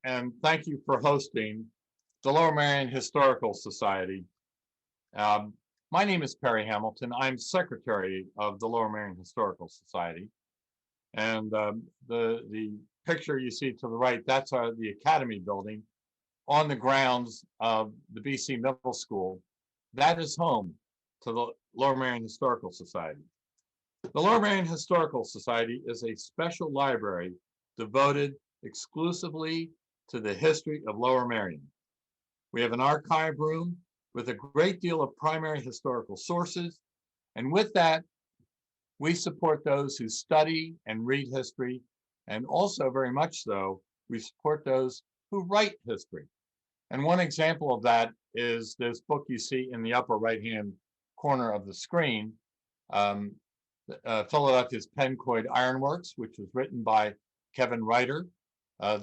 And thank you for hosting the Lower Merion Historical Society. Um, my name is Perry Hamilton. I'm secretary of the Lower Merion Historical Society. And the picture you see to the right, that's the Academy building on the grounds of the BC Middle School. That is home to the Lower Merion Historical Society. The Lower Merion Historical Society is a special library devoted exclusively to the history of Lower Merion. We have an archive room with a great deal of primary historical sources, and with that, we support those who study and read history, and also very much so, we support those who write history. And one example of that is this book you see in the upper right-hand corner of the screen, Philadelphia's Pencoed Ironworks, which was written by Kevin Reiter. The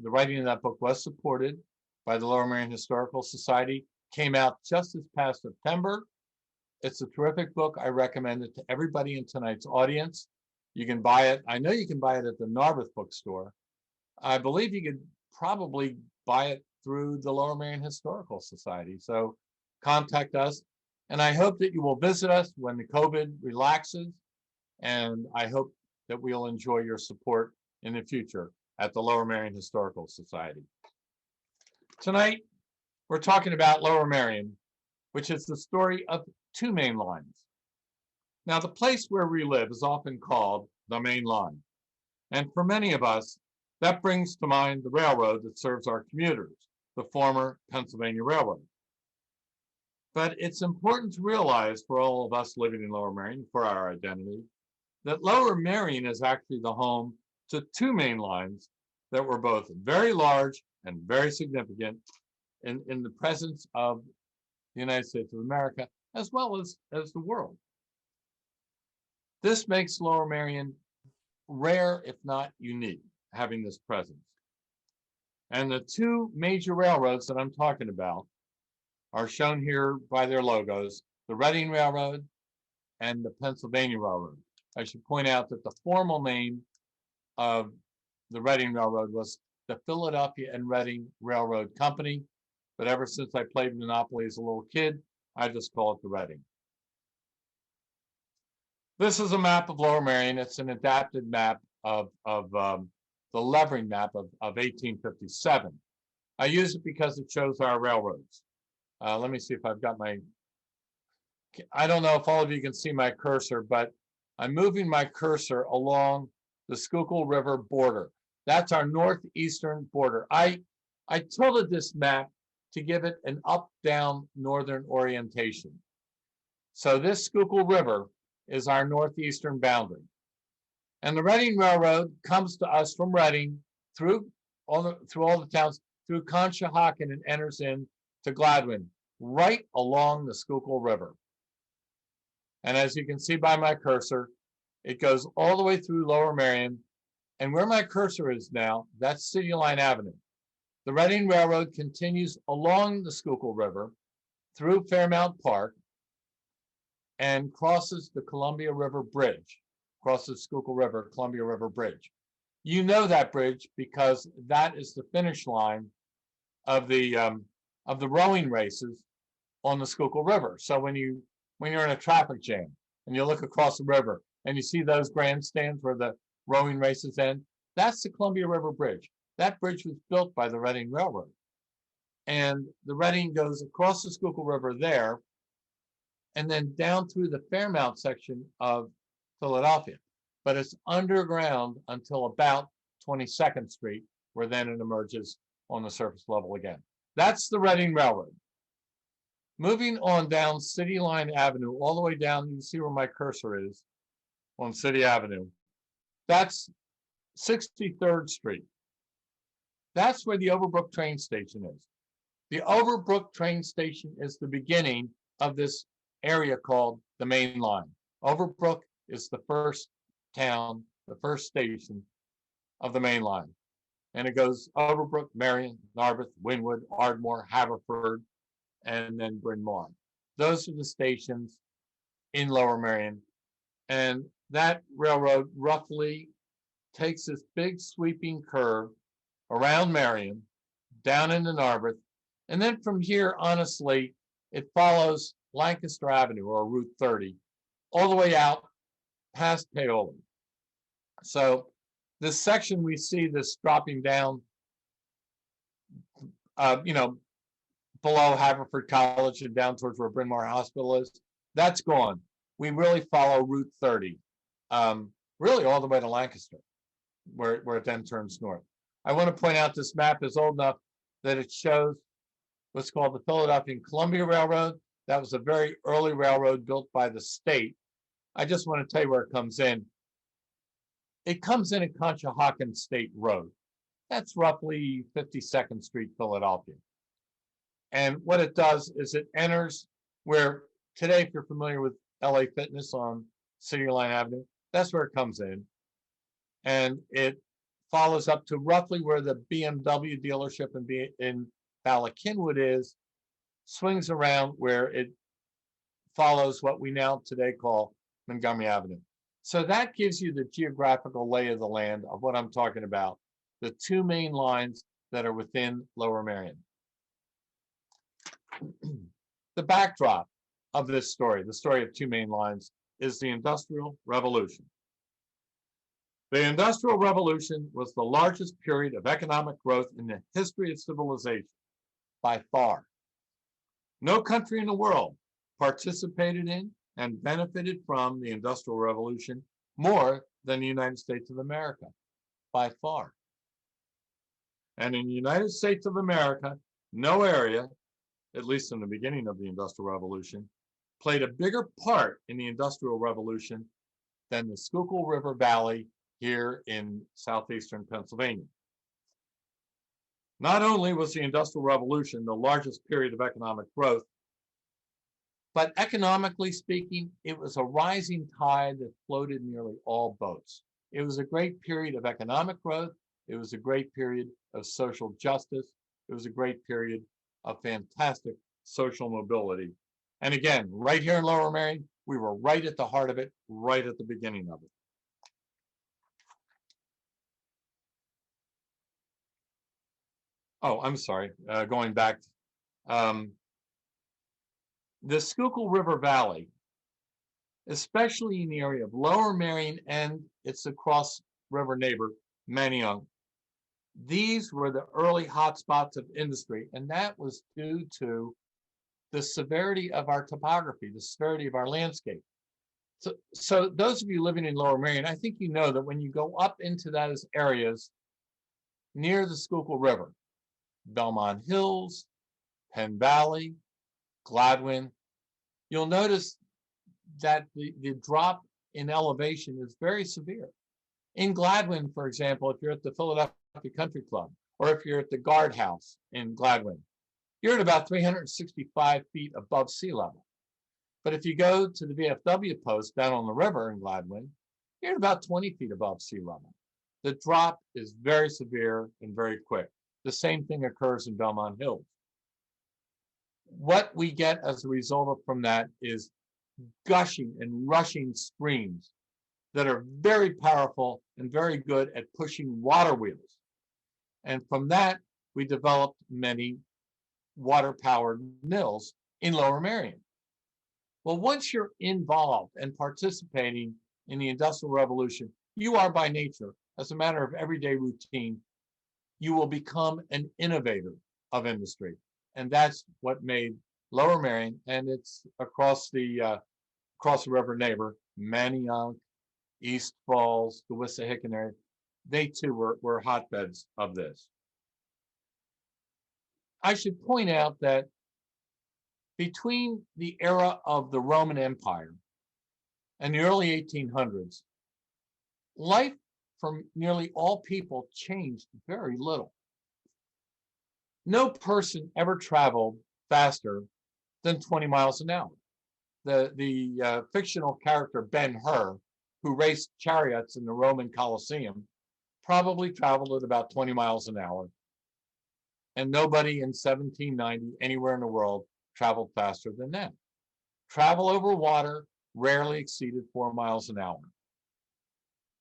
writing of that book was supported by the Lower Merion Historical Society, came out just this past September. It's a terrific book. I recommend it to everybody in tonight's audience. You can buy it. I know you can buy it at the Narberth bookstore. I believe you could probably buy it through the Lower Merion Historical Society. So contact us. And I hope that you will visit us when the COVID relaxes. And I hope that we'll enjoy your support in the future at the Lower Merion Historical Society. Tonight, we're talking about Lower Merion, which is the story of two main lines. Now, the place where we live is often called the main line. And for many of us, that brings to mind the railroad that serves our commuters, the former Pennsylvania Railroad. But it's important to realize for all of us living in Lower Merion, for our identity, that Lower Merion is actually the home to two main lines that were both very large and very significant in the presence of the United States of America, as well as the world. This makes Lower Merion rare, if not unique, having this presence. And the two major railroads that I'm talking about are shown here by their logos, the Reading Railroad and the Pennsylvania Railroad. I should point out that the formal name of the Reading Railroad was the Philadelphia and Reading Railroad Company, but ever since I played Monopoly as a little kid, I just call it the Reading. This is a map of Lower Merion. It's an adapted map of the Levering map of 1857. I use it because it shows our railroads. Let me see if I've got I don't know if all of you can see my cursor, but I'm moving my cursor along the Schuylkill River border. That's our northeastern border. I tilted this map to give it an up-down northern orientation. So this Schuylkill River is our northeastern boundary. And the Reading Railroad comes to us from Reading through all the towns, through Conshohocken, and enters in to Gladwin, right along the Schuylkill River. And as you can see by my cursor, it goes all the way through Lower Merion. And where my cursor is now, that's City Line Avenue. The Reading Railroad continues along the Schuylkill River through Fairmount Park and crosses the Columbia River Bridge, crosses Schuylkill River, Columbia River Bridge. You know that bridge because that is the finish line of the rowing races on the Schuylkill River. So when you're in a traffic jam and you look across the river and you see those grandstands where the rowing races end, that's the Columbia River Bridge. That bridge was built by the Reading Railroad. And the Reading goes across the Schuylkill River there and then down through the Fairmount section of Philadelphia. But it's underground until about 22nd Street, where then it emerges on the surface level again. That's the Reading Railroad. Moving on down City Line Avenue, all the way down, you can see where my cursor is on City Avenue. That's 63rd Street. That's where the Overbrook train station is. The Overbrook train station is the beginning of this area called the Main Line. Overbrook is the first town, the first station of the Main Line. And it goes Overbrook, Merion, Narberth, Wynwood, Ardmore, Haverford, and then Bryn Mawr. Those are the stations in Lower Merion. And that railroad roughly takes this big sweeping curve around Merion, down into Narberth, and then from here, honestly, it follows Lancaster Avenue or Route 30 all the way out past Paoli. So this section we see this dropping down, below Haverford College and down towards where Bryn Mawr Hospital is, that's gone. We really follow Route 30, really all the way to Lancaster, where it then turns north. I want to point out this map is old enough that it shows what's called the Philadelphian Columbia Railroad. That was a very early railroad built by the state. I just want to tell you where it comes in. It comes in at Conshohocken State Road. That's roughly 52nd Street, Philadelphia. And what it does is it enters where today, if you're familiar with LA Fitness on City Line Avenue, that's where it comes in. And it follows up to roughly where the BMW dealership in Bala Cynwyd is, swings around where it follows what we now today call Montgomery Avenue. So that gives you the geographical lay of the land of what I'm talking about, the two main lines that are within Lower Merion. The backdrop of this story, the story of two main lines, is the Industrial Revolution. The Industrial Revolution was the largest period of economic growth in the history of civilization, by far. No country in the world participated in and benefited from the Industrial Revolution more than the United States of America, by far. And in the United States of America, no area, at least in the beginning of the Industrial Revolution, played a bigger part in the Industrial Revolution than the Schuylkill River Valley here in southeastern Pennsylvania. Not only was the Industrial Revolution the largest period of economic growth, but economically speaking, it was a rising tide that floated nearly all boats. It was a great period of economic growth. It was a great period of social justice. It was a great period of fantastic social mobility. And again, right here in Lower Merion, we were right at the heart of it, right at the beginning of it. Oh, I'm sorry, going back. The Schuylkill River Valley, especially in the area of Lower Merion and its across river neighbor, Manayunk, these were the early hotspots of industry, and that was due to the severity of our topography, the severity of our landscape. So those of you living in Lower Merion, I think you know that when you go up into those areas near the Schuylkill River, Belmont Hills, Penn Valley, Gladwin, you'll notice that the drop in elevation is very severe. In Gladwin, for example, if you're at the Philadelphia Country Club, or if you're at the Guard House in Gladwin, you're at about 365 feet above sea level. But if you go to the VFW post down on the river in Gladwin, you're at about 20 feet above sea level. The drop is very severe and very quick. The same thing occurs in Belmont Hills. What we get as a result from that is gushing and rushing streams that are very powerful and very good at pushing water wheels. And from that, we developed many water-powered mills in Lower Merion. Well, once you're involved and participating in the Industrial Revolution, you are by nature, as a matter of everyday routine, you will become an innovator of industry. And that's what made Lower Merion, and it's across the river neighbor, Manayunk, East Falls, the Wissahickon area, they too were hotbeds of this. I should point out that between the era of the Roman Empire and the early 1800s, life for nearly all people changed very little. No person ever traveled faster than 20 miles an hour. The fictional character Ben-Hur, who raced chariots in the Roman Colosseum, probably traveled at about 20 miles an hour. And nobody in 1790 anywhere in the world traveled faster than that. Travel over water rarely exceeded 4 miles an hour.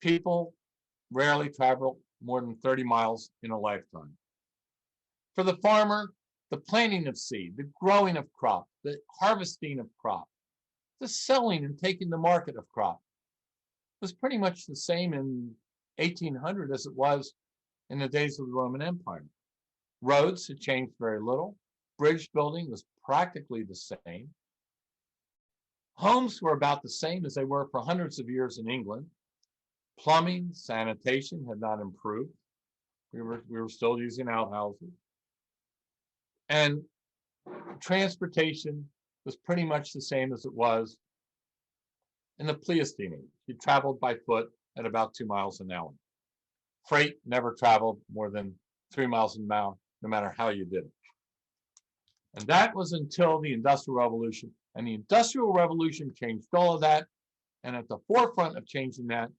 People rarely traveled more than 30 miles in a lifetime. For the farmer, the planting of seed, the growing of crop, the harvesting of crop, the selling and taking the market of crop was pretty much the same in 1800 as it was in the days of the Roman Empire. Roads had changed very little. Bridge building was practically the same. Homes were about the same as they were for hundreds of years in England. Plumbing, sanitation had not improved. We were still using outhouses. And transportation was pretty much the same as it was in the Pleistocene age. You traveled by foot at about 2 miles an hour. Freight never traveled more than 3 miles an hour, no matter how you did it. And that was until the Industrial Revolution. And the Industrial Revolution changed all of that. And at the forefront of changing that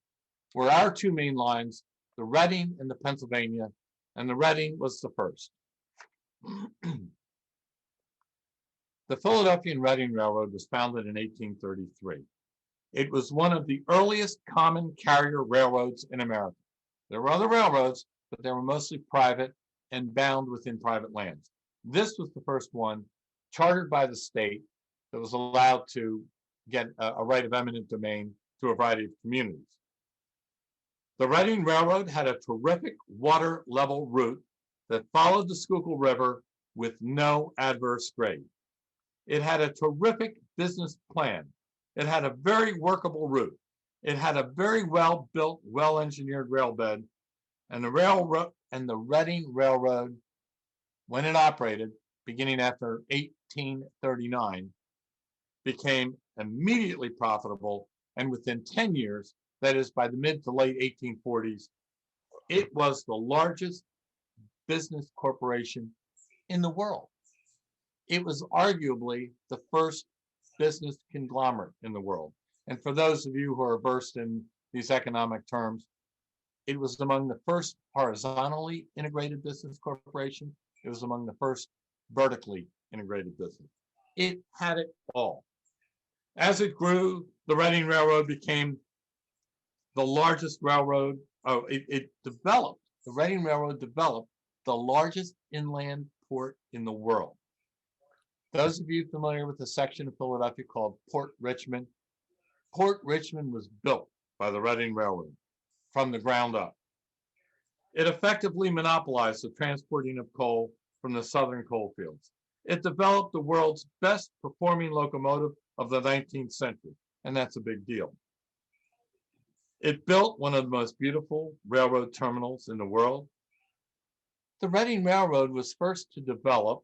were our two main lines, the Reading and the Pennsylvania. And the Reading was the first. The Philadelphian Reading Railroad was founded in 1833. It was one of the earliest common carrier railroads in America. There were other railroads, but they were mostly private and bound within private lands. This was the first one chartered by the state that was allowed to get a right of eminent domain to a variety of communities. The Reading Railroad had a terrific water level route that followed the Schuylkill River with no adverse grade. It had a terrific business plan. It had a very workable route. It had a very well-built, well-engineered rail bed, and the Reading Railroad, when it operated, beginning after 1839, became immediately profitable, and within 10 years, that is by the mid to late 1840s, it was the largest business corporation in the world. It was arguably the first business conglomerate in the world. And for those of you who are versed in these economic terms, it was among the first horizontally integrated business corporations. It was among the first vertically integrated business. It had it all. As it grew, the Reading Railroad became the largest railroad. It developed, the Reading Railroad developed the largest inland port in the world. Those of you familiar with the section of Philadelphia called Port Richmond, Port Richmond was built by the Reading Railroad from the ground up. It effectively monopolized the transporting of coal from the southern coal fields. It developed the world's best performing locomotive of the 19th century, and that's a big deal. It built one of the most beautiful railroad terminals in the world. The Reading Railroad was first to develop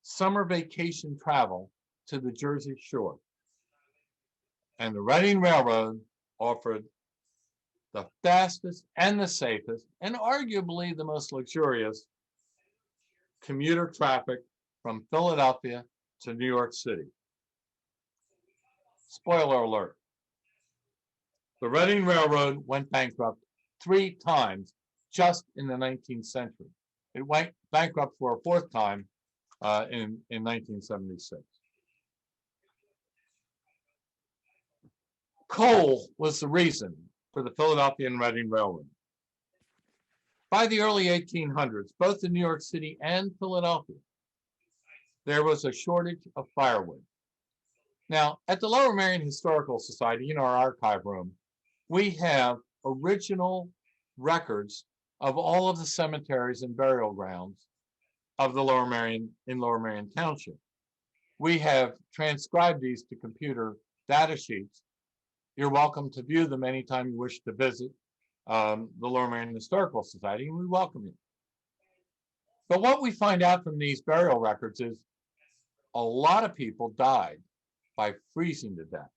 summer vacation travel to the Jersey Shore. And the Reading Railroad offered the fastest and the safest and arguably the most luxurious commuter traffic from Philadelphia to New York City. Spoiler alert. The Reading Railroad went bankrupt 3 times just in the 19th century. It went bankrupt for a 4th time in 1976. Coal was the reason for the Philadelphian Reading Railroad. By the early 1800s, both in New York City and Philadelphia, there was a shortage of firewood. Now, at the Lower Merion Historical Society, in our archive room, we have original records of all of the cemeteries and burial grounds of the Lower Merion in Lower Merion Township. We have transcribed these to computer data sheets. You're welcome to view them anytime you wish to visit the Lower Merion Historical Society, and we welcome you. But what we find out from these burial records is a lot of people died by freezing to death.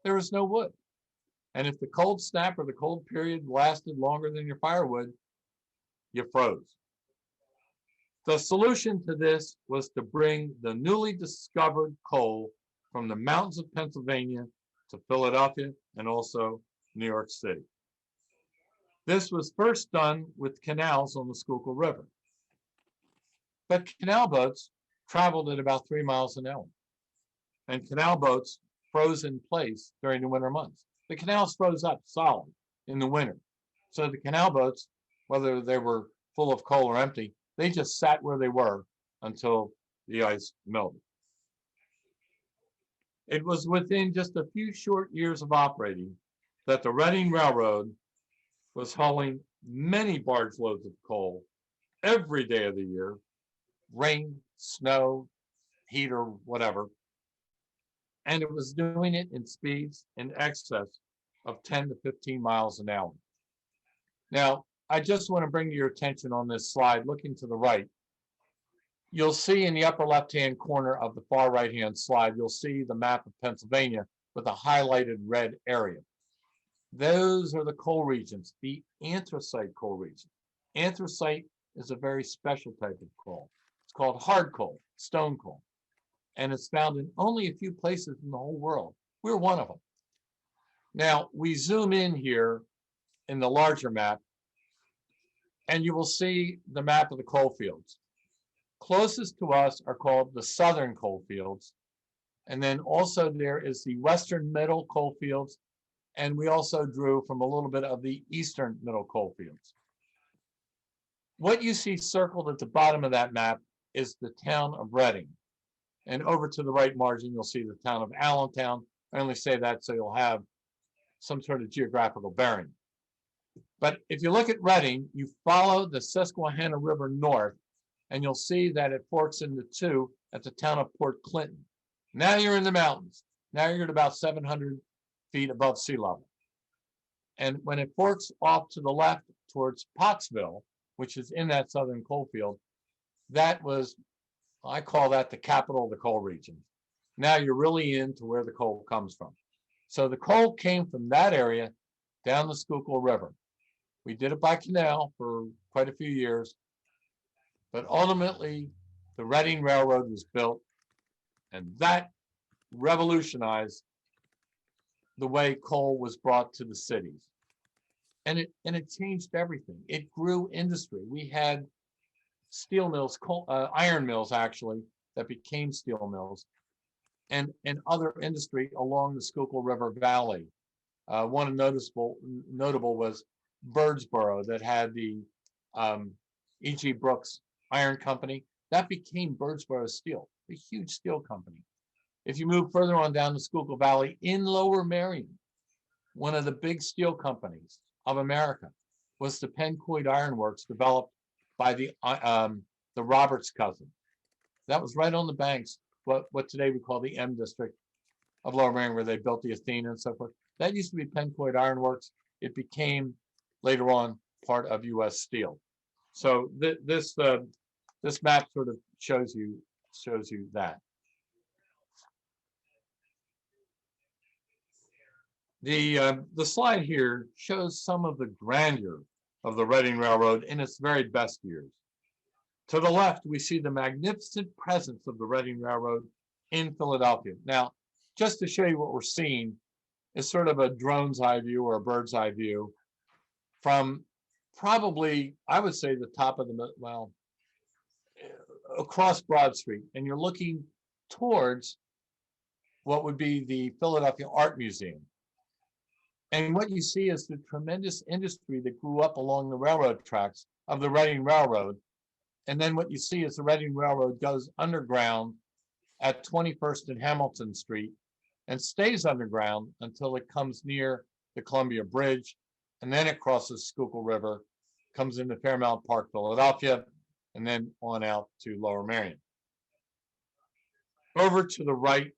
There was no wood. And if the cold snap or the cold period lasted longer than your firewood, you froze. The solution to this was to bring the newly discovered coal from the mountains of Pennsylvania to Philadelphia and also New York City. This was first done with canals on the Schuylkill River. But canal boats traveled at about 3 miles an hour. And canal boats froze in place during the winter months. The canals froze up solid in the winter. So the canal boats whether they were full of coal or empty. They just sat where they were until the ice melted. It was within just a few short years of operating that the Reading Railroad was hauling many barge loads of coal every day of the year, rain, snow, heat, or whatever. And it was doing it in speeds in excess of 10 to 15 miles an hour. Now, I just want to bring your attention on this slide, looking to the right. You'll see in the upper left-hand corner of the far right-hand slide, you'll see the map of Pennsylvania with a highlighted red area. Those are the coal regions, the anthracite coal region. Anthracite is a very special type of coal. It's called hard coal, stone coal, and it's found in only a few places in the whole world. We're one of them. Now, we zoom in here in the larger map, and you will see the map of the coal fields. Closest to us are called the southern coal fields. And then also there is the western middle coal fields. And we also drew from a little bit of the eastern middle coal fields. What you see circled at the bottom of that map is the town of Reading. And over to the right margin, you'll see the town of Allentown. I only say that so you'll have some sort of geographical bearing. But if you look at Reading, you follow the Susquehanna River north, and you'll see that it forks into two at the town of Port Clinton. Now you're in the mountains. Now you're at about 700 feet above sea level. And when it forks off to the left towards Pottsville, which is in that southern coal field, that was, I call that the capital of the coal region. Now you're really into where the coal comes from. So the coal came from that area down the Schuylkill River. We did it by canal for quite a few years. But ultimately, the Reading Railroad was built, and that revolutionized the way coal was brought to the cities. And it changed everything. It grew industry. We had steel mills, iron mills actually, that became steel mills, and other industry along the Schuylkill River Valley. One notable was Birdsboro, that had the E.G. Brooks Iron Company. That became Birdsboro Steel, a huge steel company. If you move further on down the Schuylkill Valley, in Lower Merion, one of the big steel companies of America was the Pencoid Iron Works, developed by the Roberts cousin. That was right on the banks, what today we call the M District of Lower Merion, where they built the Athena and so forth. That used to be Pencoid Iron Works. It became later on part of U.S. Steel. So this map sort of shows you that. The slide here shows some of the grandeur of the Reading Railroad in its very best years. To the left, we see the magnificent presence of the Reading Railroad in Philadelphia. Now, just to show you what we're seeing is sort of a drone's eye view or a bird's eye view from probably, I would say, the top of the, well, across Broad Street, and you're looking towards what would be the Philadelphia Art Museum. And what you see is the tremendous industry that grew up along the railroad tracks of the Reading Railroad. And then what you see is the Reading Railroad goes underground at 21st and Hamilton Street and stays underground until it comes near the Columbia Bridge, and then it crosses Schuylkill River, comes into Fairmount Park, Philadelphia, and then on out to Lower Merion. Over to the right,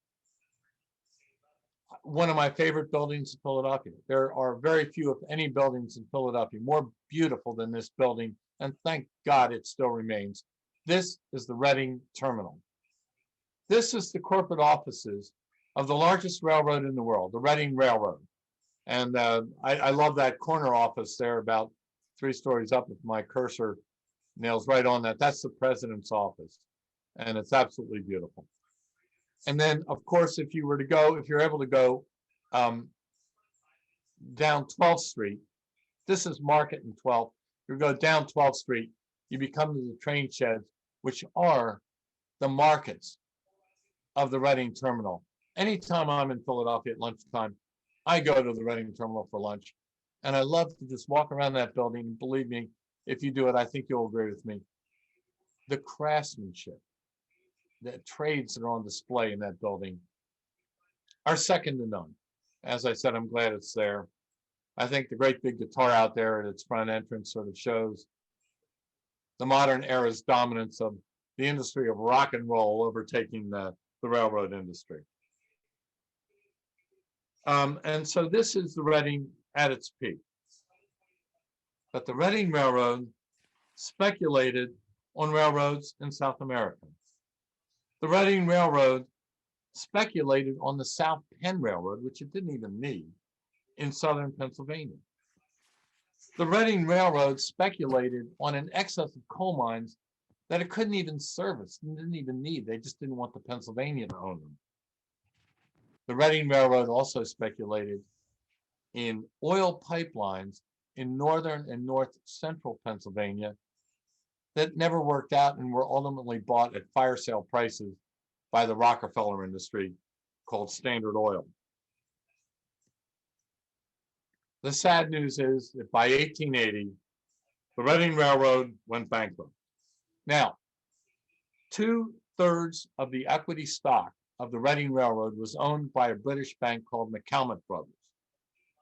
one of my favorite buildings in Philadelphia. There are very few, if any, buildings in Philadelphia more beautiful than this building, and thank God it still remains. This is the Reading Terminal. This is the corporate offices of the largest railroad in the world, the Reading Railroad. And I love that corner office there about 3 stories up with my cursor nails right on that. That's the president's office, and it's absolutely beautiful. And then, of course, if you're able to go down 12th Street, this is Market and 12th. You go down 12th Street, you become to the train sheds, which are the markets of the Reading Terminal. Anytime I'm in Philadelphia at lunchtime, I go to the Reading Terminal for lunch. And I love to just walk around that building. Believe me, if you do it, I think you'll agree with me. The craftsmanship, the trades that are on display in that building are second to none. As I said, I'm glad it's there. I think the great big guitar out there at its front entrance sort of shows the modern era's dominance of the industry of rock and roll overtaking the railroad industry. And so this is the Reading at its peak. But the Reading Railroad speculated on railroads in South America. The Reading Railroad speculated on the South Penn Railroad, which it didn't even need, in southern Pennsylvania. The Reading Railroad speculated on an excess of coal mines that it couldn't even service, didn't even need. They just didn't want the Pennsylvania to own them. The Reading Railroad also speculated in oil pipelines in northern and north central Pennsylvania that never worked out and were ultimately bought at fire sale prices by the Rockefeller industry called Standard Oil. The sad news is that by 1880, the Reading Railroad went bankrupt. Now, 2/3 of the equity stock of the Reading Railroad was owned by a British bank called McCalmont Brothers.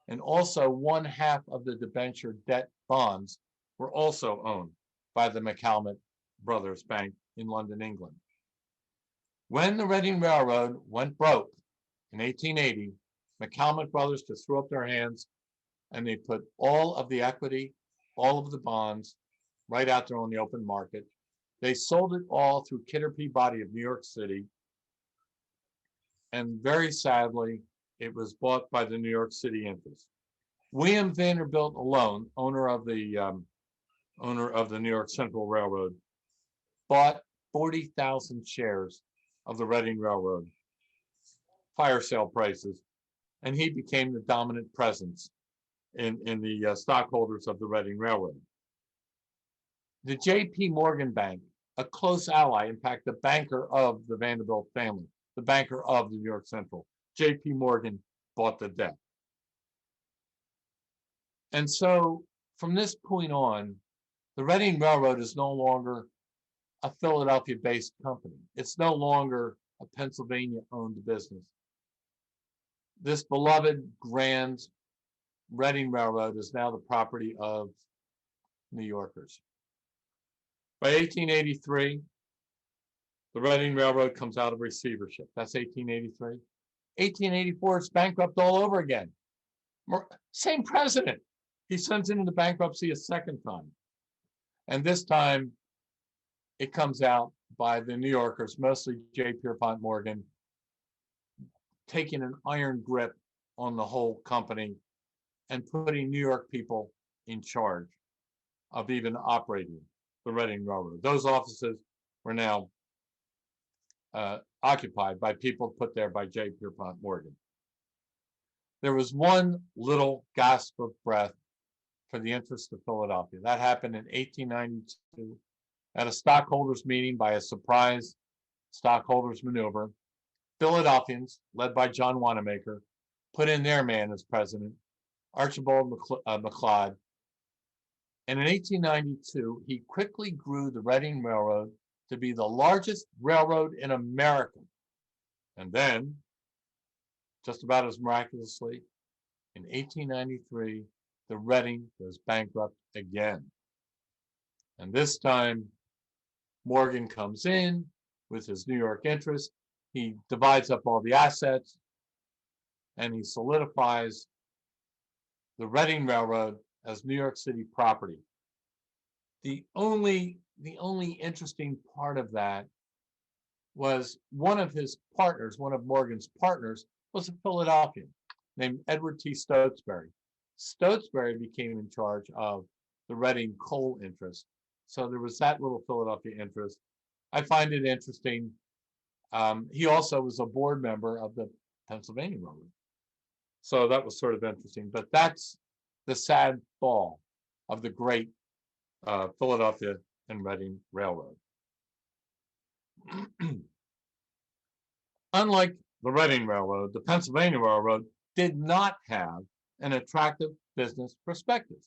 And also 1/2 of the debenture debt bonds were also owned by the McCalmont Brothers Bank in London, England. When the Reading Railroad went broke in 1880, McCalmont Brothers just threw up their hands and they put all of the equity, all of the bonds right out there on the open market. They sold it all through Kidder Peabody of New York City. And very sadly, it was bought by the New York City interest. William Vanderbilt alone, owner of the New York Central Railroad, bought 40,000 shares of the Reading Railroad, fire sale prices, and he became the dominant presence in the stockholders of the Reading Railroad. The J.P. Morgan Bank, a close ally, in fact, the banker of the Vanderbilt family, the banker of the New York Central, J.P. Morgan bought the debt. And so from this point on, the Reading Railroad is no longer a Philadelphia-based company. It's no longer a Pennsylvania-owned business. This beloved, grand Reading Railroad is now the property of New Yorkers. By 1883, the Reading Railroad comes out of receivership. That's 1883. 1884, it's bankrupt all over again. Same president. He sends it into bankruptcy a second time. And this time, it comes out by the New Yorkers, mostly J. Pierpont Morgan, taking an iron grip on the whole company and putting New York people in charge of even operating the Reading Railroad. Those offices were now occupied by people put there by J. Pierpont Morgan. There was one little gasp of breath for the interest of Philadelphia. That happened in 1892 at a stockholders meeting by a surprise stockholders maneuver. Philadelphians, led by John Wanamaker, put in their man as president, Archibald McLeod. And in 1892, he quickly grew the Reading Railroad to be the largest railroad in America. And then, just about as miraculously, in 1893, the Reading was bankrupt again. And this time, Morgan comes in with his New York interest. He divides up all the assets, and he solidifies the Reading Railroad as New York City property. The only interesting part of that was one of his partners, one of Morgan's partners, was a Philadelphian named Edward T. Stotesbury. Stotesbury became in charge of the Reading coal interest. So there was that little Philadelphia interest. I find it interesting. He also was a board member of the Pennsylvania Railroad. So that was sort of interesting. But that's the sad fall of the great Philadelphia and Reading Railroad. Unlike the Reading Railroad, the Pennsylvania Railroad did not have an attractive business prospectus.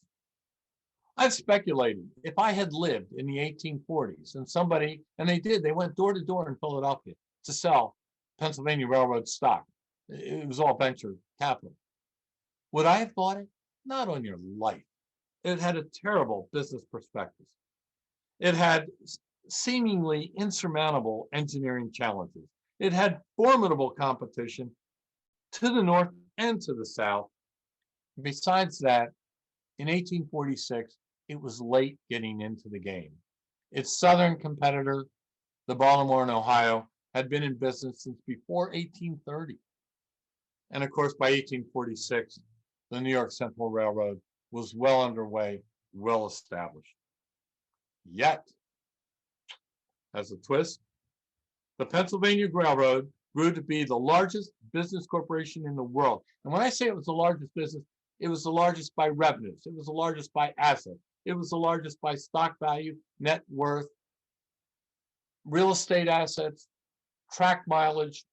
I've speculated if I had lived in the 1840s and they did, they went door to door in Philadelphia to sell Pennsylvania Railroad stock. It was all venture capital. Would I have bought it? Not on your life. It had a terrible business prospectus. It had seemingly insurmountable engineering challenges. It had formidable competition to the north and to the south. Besides that, in 1846, it was late getting into the game. Its southern competitor, the Baltimore and Ohio, had been in business since before 1830. And of course, by 1846, the New York Central Railroad was well underway, well established. Yet, as a twist, the Pennsylvania Railroad grew to be the largest business corporation in the world. And when I say it was the largest business, it was the largest by revenues. It was the largest by assets. It was the largest by stock value, net worth, real estate assets, track mileage,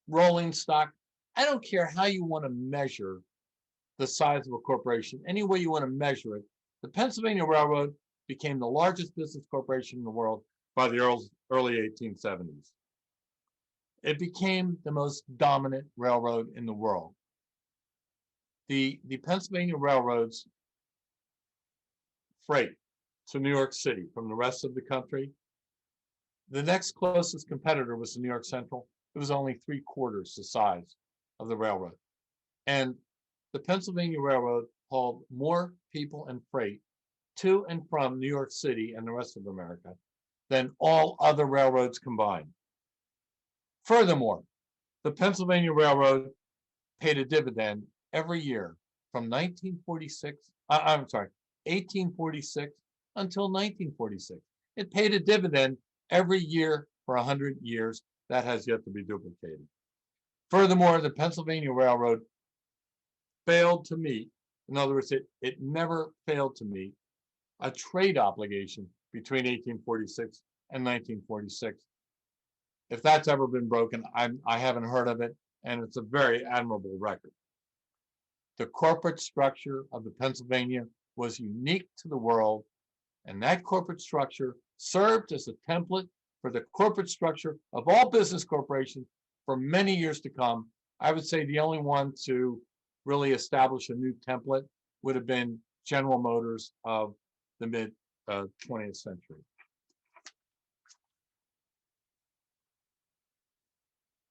rolling stock. I don't care how you want to measure the size of a corporation, any way you want to measure it. The Pennsylvania Railroad became the largest business corporation in the world by the early 1870s. It became the most dominant railroad in the world. The Pennsylvania Railroad's freight to New York City from the rest of the country, the next closest competitor was the New York Central. It was only 3/4 the size of the railroad. And the Pennsylvania Railroad hauled more people and freight to and from New York City and the rest of America than all other railroads combined. Furthermore, the Pennsylvania Railroad paid a dividend every year from 1846 until 1946. It paid a dividend every year for 100 years. That has yet to be duplicated. Furthermore, the Pennsylvania Railroad failed to meet, in other words, it never failed to meet a trade obligation between 1846 and 1946. If that's ever been broken, I haven't heard of it, and it's a very admirable record. The corporate structure of the Pennsylvania was unique to the world, and that corporate structure served as a template for the corporate structure of all business corporations for many years to come. I would say the only one to really establish a new template would have been General Motors of the mid 20th century.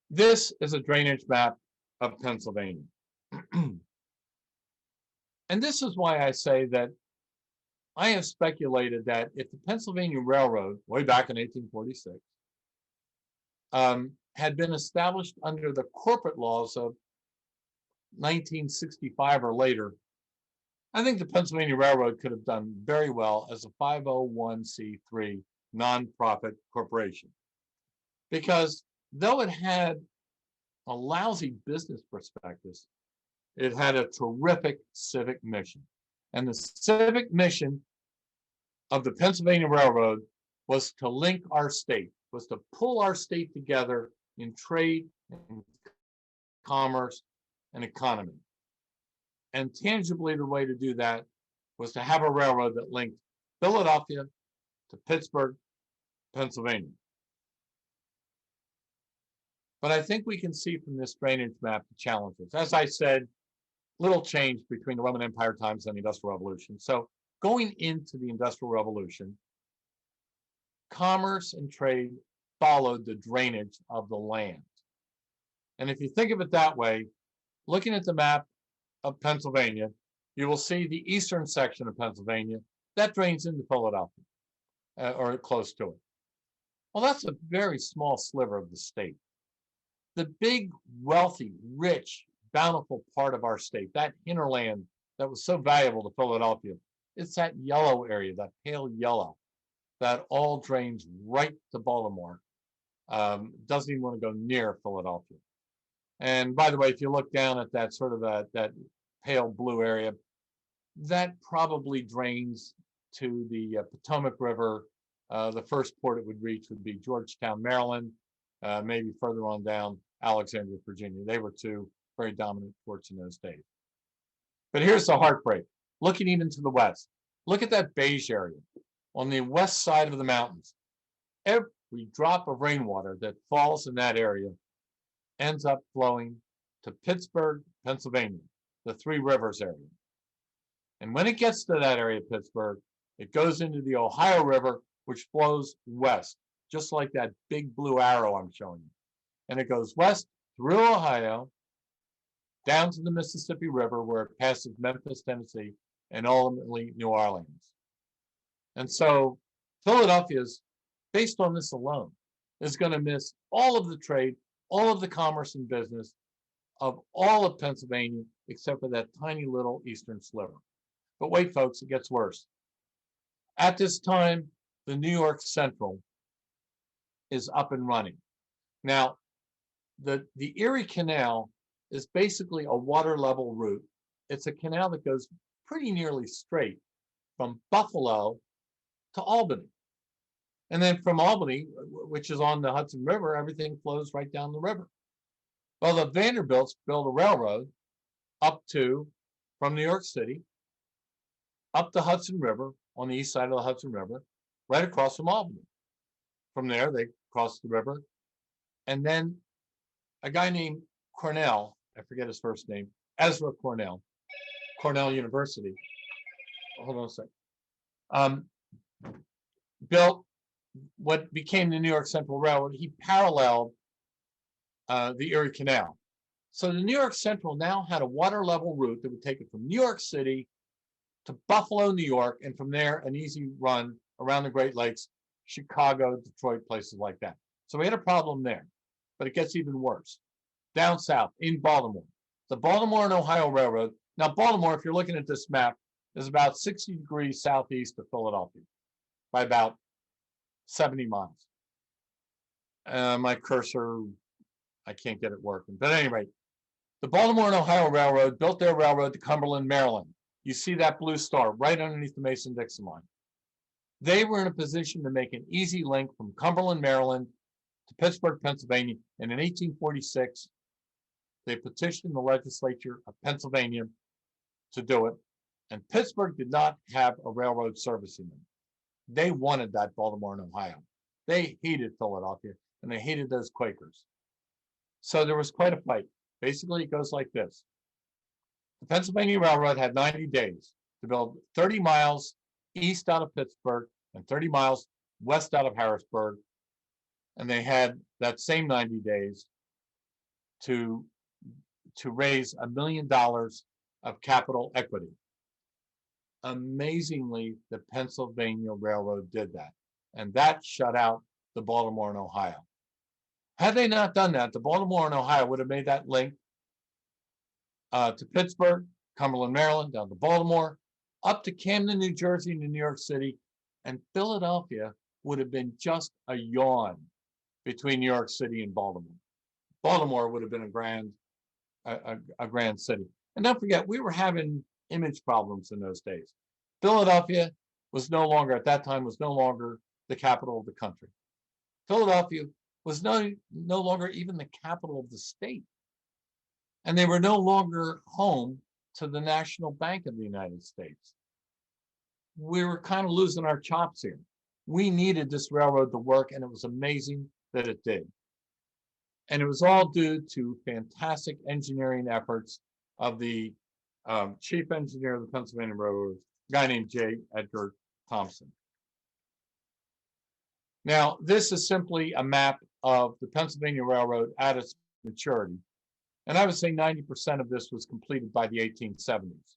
This is a drainage map of Pennsylvania. And this is why I say that I have speculated that if the Pennsylvania Railroad, way back in 1846, had been established under the corporate laws of 1965 or later, I think the Pennsylvania Railroad could have done very well as a 501c3 nonprofit corporation. Because though it had a lousy business prospectus, it had a terrific civic mission. And the civic mission of the Pennsylvania Railroad was to link our state, was to pull our state together in trade and commerce and economy. And tangibly, the way to do that was to have a railroad that linked Philadelphia to Pittsburgh, Pennsylvania. But I think we can see from this drainage map the challenges. As I said, little change between the Roman Empire times and the Industrial Revolution. So going into the Industrial Revolution, commerce and trade followed the drainage of the land. And if you think of it that way, looking at the map of Pennsylvania, you will see the eastern section of Pennsylvania that drains into Philadelphia, or close to it. Well, that's a very small sliver of the state. The big, wealthy, rich, bountiful part of our state, that hinterland that was so valuable to Philadelphia, it's that yellow area, that pale yellow, that all drains right to Baltimore. Doesn't even want to go near Philadelphia. And by the way, if you look down at that sort of that pale blue area, that probably drains to the Potomac River. The first port it would reach would be Georgetown, Maryland, maybe further on down, Alexandria, Virginia. They were two very dominant ports in those days. But here's the heartbreak. Looking even to the west, Look at that beige area on the west side of the mountains. Every drop of rainwater that falls in that area ends up flowing to Pittsburgh, Pennsylvania, the Three Rivers area. And when it gets to that area of Pittsburgh, it goes into the Ohio River, which flows west, just like that big blue arrow I'm showing you. And it goes west through Ohio, down to the Mississippi River, where it passes Memphis, Tennessee, and ultimately New Orleans. And so Philadelphia's, based on this alone, is going to miss all of the trade, all of the commerce and business of all of Pennsylvania, except for that tiny little eastern sliver. But wait, folks, it gets worse. At this time, the New York Central is up and running. Now, the Erie Canal is basically a water level route. It's a canal that goes pretty nearly straight from Buffalo to Albany. And then from Albany, which is on the Hudson River, everything flows right down the river. Well, the Vanderbilts built a railroad from New York City, up the Hudson River, on the east side of the Hudson River, right across from Albany. From there, they crossed the river. And then a guy named Cornell, I forget his first name, Ezra Cornell, Cornell University, hold on a second, built what became the New York Central Railroad. He paralleled the Erie Canal. So the New York Central now had a water level route that would take it from New York City to Buffalo, New York, and from there an easy run around the Great Lakes, Chicago, Detroit, places like that. So we had a problem there, but it gets even worse. Down south in Baltimore, the Baltimore and Ohio Railroad. Now Baltimore, if you're looking at this map, is about 60 degrees southeast of Philadelphia by about 70 miles. My cursor, I can't get it working. But anyway, the Baltimore and Ohio Railroad built their railroad to Cumberland, Maryland. You see that blue star right underneath the Mason-Dixon line. They were in a position to make an easy link from Cumberland, Maryland to Pittsburgh, Pennsylvania. And in 1846, they petitioned the legislature of Pennsylvania to do it. And Pittsburgh did not have a railroad servicing them. They wanted that Baltimore and Ohio. They hated Philadelphia, and they hated those Quakers. So there was quite a fight. Basically, it goes like this. The Pennsylvania Railroad had 90 days to build 30 miles east out of Pittsburgh and 30 miles west out of Harrisburg. And they had that same 90 days to raise $1 million of capital equity. Amazingly, the Pennsylvania Railroad did that, and that shut out the Baltimore and Ohio. Had they not done that, the Baltimore and Ohio would have made that link to Pittsburgh, Cumberland, Maryland, down to Baltimore, up to Camden, New Jersey, and New York City, and Philadelphia would have been just a yawn between New York City and Baltimore. Baltimore would have been a grand city. And don't forget, we were having image problems in those days. Philadelphia was no longer, at that time, was no longer the capital of the country. Philadelphia was no longer even the capital of the state. And they were no longer home to the National Bank of the United States. We were kind of losing our chops here. We needed this railroad to work, and it was amazing that it did. And it was all due to fantastic engineering efforts of the chief engineer of the Pennsylvania Railroad, a guy named Edgar Thompson. Now, this is simply a map of the Pennsylvania Railroad at its maturity. And I would say 90% of this was completed by the 1870s.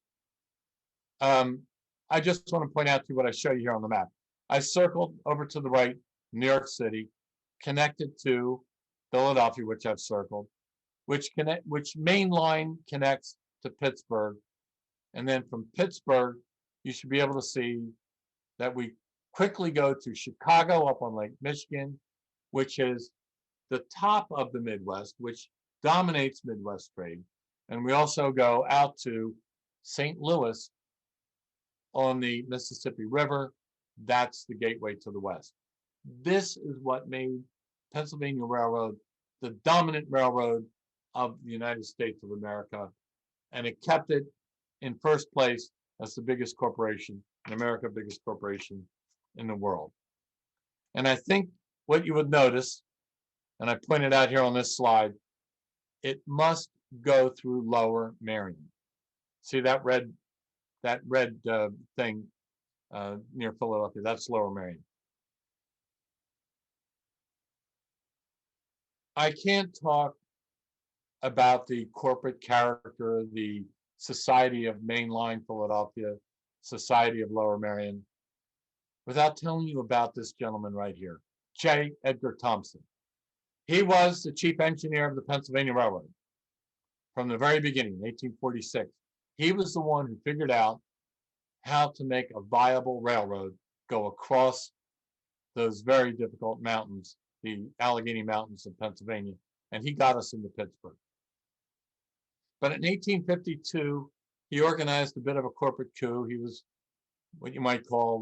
I just want to point out to you what I show you here on the map. I circled over to the right, New York City, connected to Philadelphia, which I've circled, which main line connects to Pittsburgh. And then from Pittsburgh, you should be able to see that we quickly go to Chicago up on Lake Michigan, which is the top of the Midwest, which dominates Midwest trade. And we also go out to St. Louis on the Mississippi River. That's the gateway to the West. This is what made Pennsylvania Railroad the dominant railroad of the United States of America. And it kept it in first place as the biggest corporation in America, biggest corporation in the world. And I think what you would notice, and I pointed out here on this slide, it must go through Lower Merion. See that red thing near Philadelphia? That's Lower Merion. I can't talk about the corporate character, the Society of Mainline Philadelphia, Society of Lower Merion, without telling you about this gentleman right here, J. Edgar Thompson. He was the chief engineer of the Pennsylvania Railroad from the very beginning, 1846. He was the one who figured out how to make a viable railroad go across those very difficult mountains, the Allegheny Mountains of Pennsylvania, and he got us into Pittsburgh. But in 1852, he organized a bit of a corporate coup. He was what you might call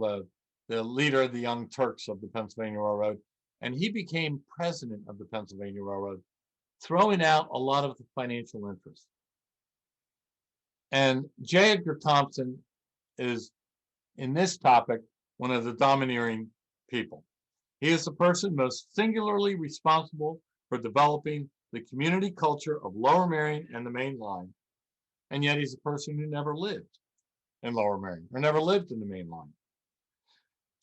the leader of the Young Turks of the Pennsylvania Railroad, and he became president of the Pennsylvania Railroad, throwing out a lot of the financial interests. And J. Edgar Thompson is, in this topic, one of the domineering people. He is the person most singularly responsible for developing the community culture of Lower Merion and the main line, and yet he's a person who never lived in Lower Merion or never lived in the main line.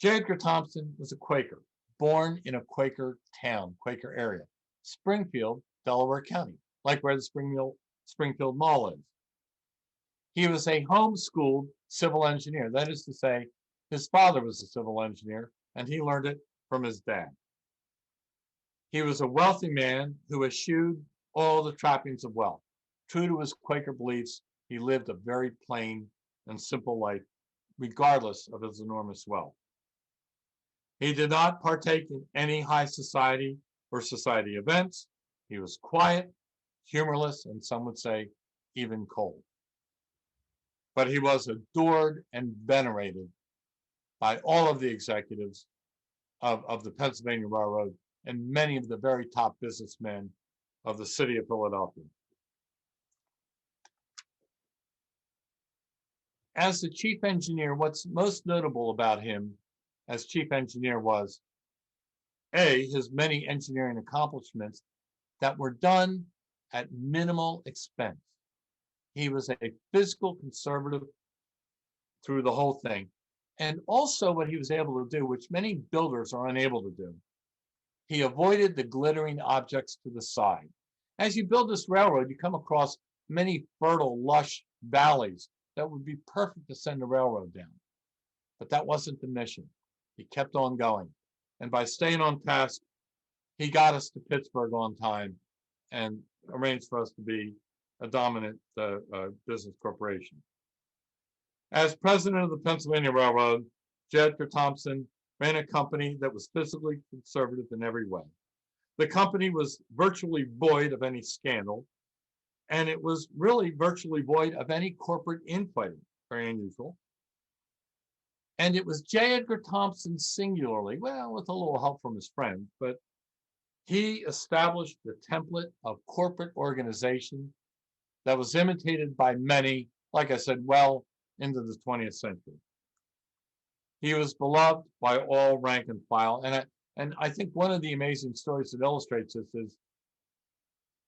J. Edgar Thompson was a Quaker, born in a Quaker town, Quaker area, Springfield, Delaware County, like where the Springfield Mall is. He was a homeschooled civil engineer. That is to say, his father was a civil engineer, and he learned it from his dad. He was a wealthy man who eschewed all the trappings of wealth. True to his Quaker beliefs, he lived a very plain and simple life, regardless of his enormous wealth. He did not partake in any high society or society events. He was quiet, humorless, and some would say even cold. But he was adored and venerated by all of the executives of the Pennsylvania Railroad and many of the very top businessmen of the city of Philadelphia. As the chief engineer, what's most notable about him as chief engineer was, A, his many engineering accomplishments that were done at minimal expense. He was a fiscal conservative through the whole thing. And also what he was able to do, which many builders are unable to do, he avoided the glittering objects to the side. As you build this railroad, you come across many fertile, lush valleys that would be perfect to send a railroad down. But that wasn't the mission. He kept on going. And by staying on task, he got us to Pittsburgh on time and arranged for us to be a dominant business corporation. As president of the Pennsylvania Railroad, J. Edgar Thompson ran a company that was fiscally conservative in every way. The company was virtually void of any scandal, and it was really virtually void of any corporate infighting, very unusual. And it was J. Edgar Thompson singularly, well, with a little help from his friends, but he established the template of corporate organization that was imitated by many, like I said, well into the 20th century. He was beloved by all rank and file. And I think one of the amazing stories that illustrates this is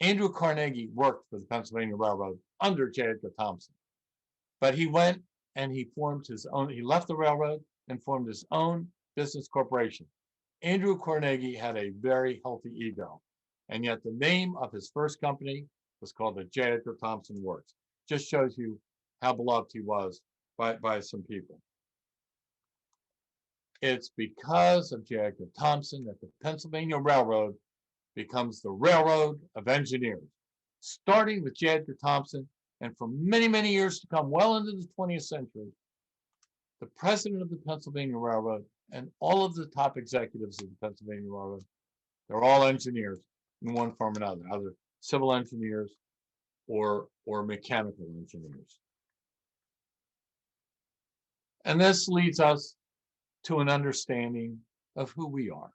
Andrew Carnegie worked for the Pennsylvania Railroad under J. Edgar Thompson. But he went and he formed his own, he left the railroad and formed his own business corporation. Andrew Carnegie had a very healthy ego. And yet the name of his first company was called the J. Edgar Thompson Works. Just shows you how beloved he was by some people. It's because of J. Edgar Thompson that the Pennsylvania Railroad becomes the Railroad of Engineers, starting with J. Edgar Thompson, and for many, many years to come, well into the 20th century, the president of the Pennsylvania Railroad and all of the top executives of the Pennsylvania Railroad, they're all engineers in one form or another, either civil engineers or mechanical engineers. And this leads us to an understanding of who we are,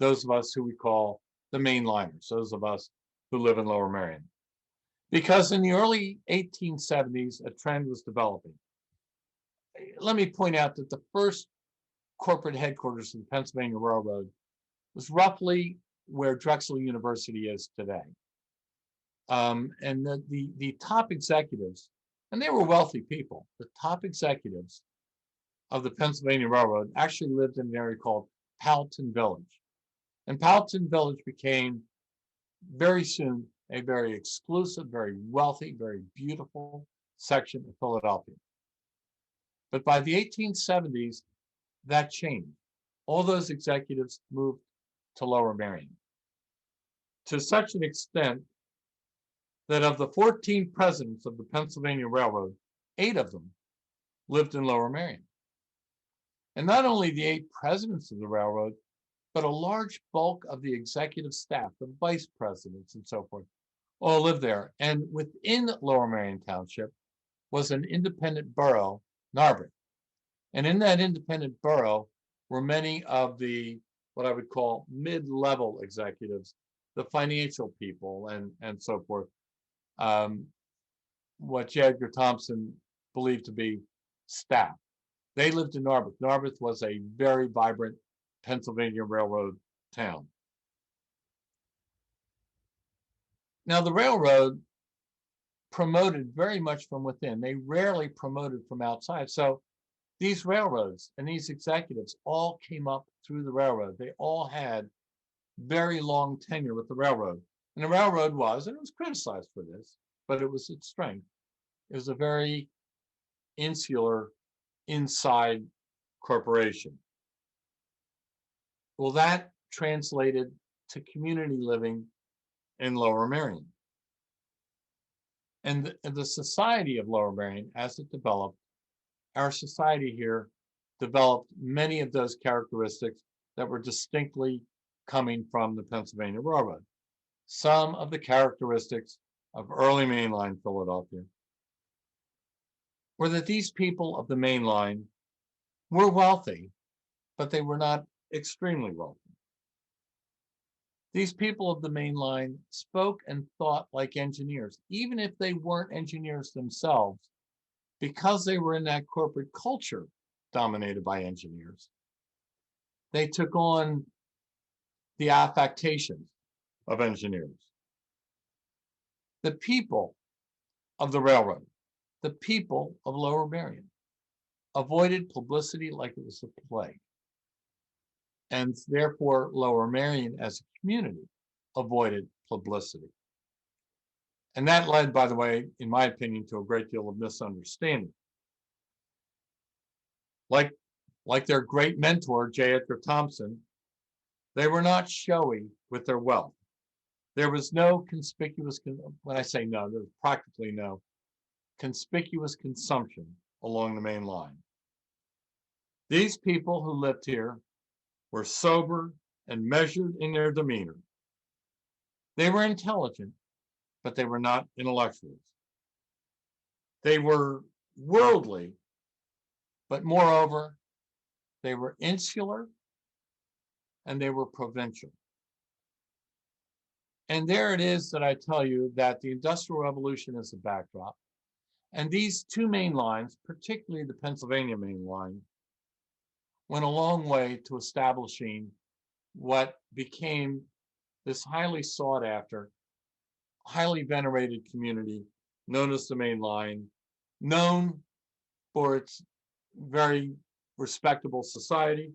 those of us who we call the mainliners, those of us who live in Lower Merion. Because in the early 1870s, a trend was developing. let me point out that the first corporate headquarters of the Pennsylvania Railroad was roughly where Drexel University is today. And the top executives, and they were wealthy people, the top executives of the Pennsylvania Railroad actually lived in an area called Powelton Village. And Powelton Village became very soon a very exclusive, very wealthy, very beautiful section of Philadelphia. But by the 1870s, that changed. All those executives moved to Lower Merion to such an extent that of the 14 presidents of the Pennsylvania Railroad, 8 of them lived in Lower Merion. And not only the 8 presidents of the railroad, but a large bulk of the executive staff, the vice presidents and so forth, all lived there. And within Lower Merion Township was an independent borough, Narberth. And in that independent borough were many of the, what I would call mid-level executives, the financial people and so forth. What Edgar Thompson believed to be staff. They lived in Narberth. Narberth was a very vibrant Pennsylvania Railroad town. Now, the railroad promoted very much from within. They rarely promoted from outside. So these railroads and these executives all came up through the railroad. They all had very long tenure with the railroad. And the railroad was, and it was criticized for this, but it was its strength. It was a very insular, inside corporation. Well, that translated to community living in Lower Merion. And the society of Lower Merion, as it developed, our society here developed many of those characteristics that were distinctly coming from the Pennsylvania Railroad. Some of the characteristics of early mainline Philadelphia were that these people of the main line were wealthy, but they were not extremely wealthy. These people of the main line spoke and thought like engineers, even if they weren't engineers themselves, because they were in that corporate culture dominated by engineers. They took on the affectations of engineers. The people of the railroad, the people of Lower Merion, avoided publicity like it was a plague. And therefore, Lower Merion as a community avoided publicity. And that led, by the way, in my opinion, to a great deal of misunderstanding. Like their great mentor, Edgar Thompson, they were not showy with their wealth. There was no conspicuous, when I say no, there was practically no conspicuous consumption along the main line. These people who lived here were sober and measured in their demeanor. They were intelligent, but they were not intellectuals. They were worldly, but moreover, they were insular and they were provincial. And there it is that I tell you that the Industrial Revolution is a backdrop. And these 2 main lines, particularly the Pennsylvania main line, went a long way to establishing what became this highly sought after, highly venerated community known as the main line, known for its very respectable society,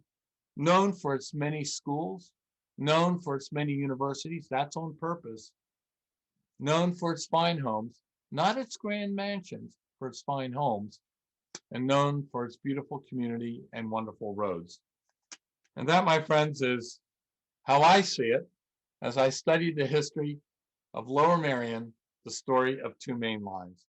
known for its many schools, known for its many universities, that's on purpose, known for its fine homes, not its grand mansions, for its fine homes, and known for its beautiful community and wonderful roads. And that, my friends, is how I see it as I study the history of Lower Merion, the story of 2 main lines.